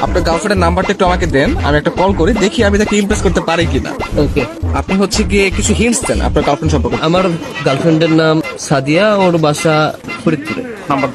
আপনার গার্লফ্রেন্ডের নাম্বারটা একটু আমাকে দেন, আমি একটা কল করি, দেখি আমি তাকে ইমপ্রেস করতে পারি কিনা। ওকে। আপনি হচ্ছে গিয়ে কিছু হিন্টস দেন আপনার গার্লফ্রেন্ড সম্পর্কে। আমার গার্লফ্রেন্ডের নাম সাদিয়া, ওর বাসা ফরিদপুরে। নাম্বার।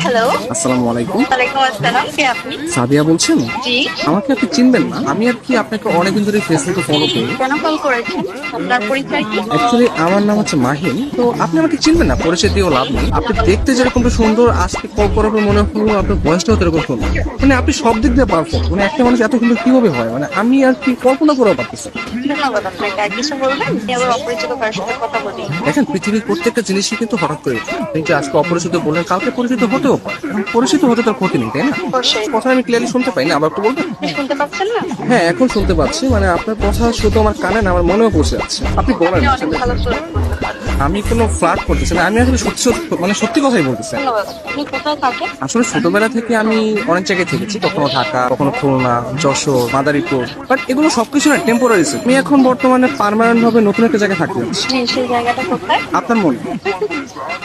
হ্যালো। আসসালামু আলাইকুম। ওয়ালাইকুম আসসালাম, কে আপনি? সাদিয়া বলছেন? জি। আমাকে আপনি চিনবেন না, আমি আর কি আপনাকে অনেকদিন ধরে ফেসবুকে ফলো করি। কেন কল করেছেন? আপনার পরিচয় কি? অ্যাকচুয়ালি আমার নাম হচ্ছে মাহিন, তো আপনি আমাকে চিনবেন না, পরিচয় দিয়েও লাভ নেই। আপনি দেখতে যেরকম সুন্দর, আজকে কল করার পর মনে হলো আপনার বয়সটাও এরকম সুন্দর। মানে আপনি সব দিক দিয়ে পারফেক্ট। মানে একটা মানুষ এত সুন্দর কিভাবে হয়, মানে আমি আর কি কল্পনা করেও পারতেছি না। ধন্যবাদ আপনাকে। আর কিছু বলবেন? আমি আবার অপরিচিত কারোর সাথে কথা বলি। দেখেন, পৃথিবীর প্রত্যেকটা জিনিসই কিন্তু হঠাৎ করে হয়। আপনি যে আজকে অপরিচিত বললেন, কালকে পরিচিত হতেও পারে। এখন পরিচিত হতে তার ক্ষতি নেই, তাই না? অবশ্যই। কথা আমি ক্লিয়ারলি শুনতে পাই না, আবার একটু বলবেন? শুনতে পাচ্ছেন না? হ্যাঁ, এখন শুনতে পাচ্ছি। মানে আপনার কথা শুধু আমার কানে না, আমার মনেও পৌঁছে যাচ্ছে। আপনি বলেন। আপনি অনেক ভালো ফ্লার্ট করতে পারেন। আমি কোনো ফ্লার্ট করতেছি না, আমি আসলে সত্যি সত্যি মানে সত্যি কথাই বলতেছি। ধন্যবাদ। আপনি কোথায় থাকেন? আসলে ছোটবেলা থেকে আমি অনেক জায়গায় থেকেছি, কখনো ঢাকা, কখনো খুলনা, যশোর, মাদারীপুর। বাট এগুলো সবকিছু না টেম্পোরারি। আমি এখন বর্তমানে পার্মানেন্ট ভাবে নতুন একটা জায়গায় থাকতে যাচ্ছি। জি, সেই জায়গাটা কোথায়? আপনার মনে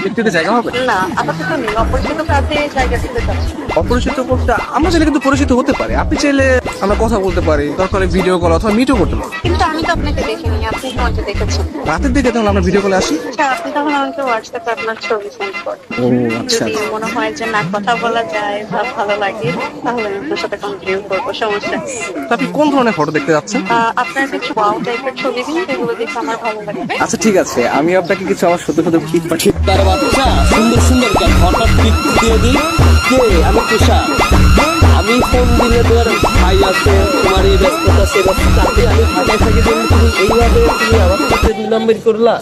একটু একটা জায়গা হবে? না, আপাতত নেই। অপরিচিত কাছে জায়গা দিতে চাচ্ছি। অপরিচিত করতে আমরা চাইলে কিন্তু পরিচিত হতে পারি। আপনি চাইলে আমরা কথা বলতে পারি, দরকার ভিডিও কল অথবা মিটও করতে পারি। কিন্তু আমি তো আপনাকে দেখিনি, আপনি তো আমাকে দেখেছেন। রাতের দিকে তাহলে আমরা ভিডিও কলে আসি। আচ্ছা, আপনি তখন আমাকে হোয়াটসঅ্যাপে আপনার ছবি সেন্ড করেন। ও আচ্ছা। যদি মনে হয় যে না কথা বলা যায় বা ভালো লাগে, তাহলে আমি আপনার সাথে কন্টিনিউ করবো, সমস্যা নেই। তো আপনি কোন ধরনের ফটো দেখতে যাচ্ছেন? আপনার কিছু ওয়াও টাইপের ছবি দিন, যেগুলো দেখে আমার ভালো লাগবে। আচ্ছা ঠিক আছে, আমি আপনাকে কিছু আমার সত্য সত্য ঠিক পাঠিয়ে। তার বাচ্চা সুন্দর সুন্দর গান হঠাৎ পিক দিয়ে দিই। কে? আমি তুষা। আমি ফোন দিলে তোর ভাই আছে, তোমার এই ব্যস্ততা সে ব্যস্ততা, আমি ঢাকায় থাকি, তুমি এইভাবে তুমি আমার সাথে 2 নম্বর করলা।